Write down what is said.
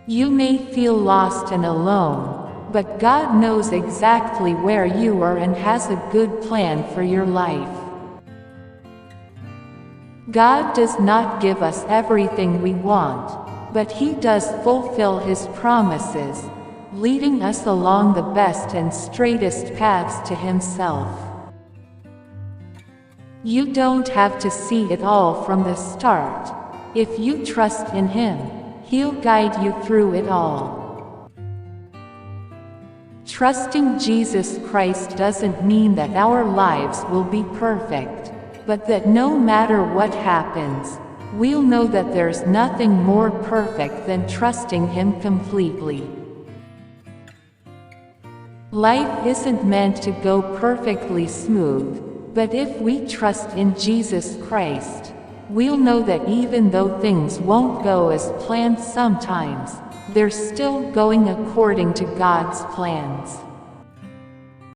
You may feel lost and alone, but God knows exactly where you are and has a good plan for your life. God does not give us everything we want, but He does fulfill His promises, leading us along the best and straightest paths to Himself. You don't have to see it all from the start. If you trust in Him, He'll guide you through it all. Trusting Jesus Christ doesn't mean that our lives will be perfect, but that no matter what happens, we'll know that there's nothing more perfect than trusting Him completely. Life isn't meant to go perfectly smooth, but if we trust in Jesus Christ, we'll know that even though things won't go as planned sometimes, they're still going according to God's plans.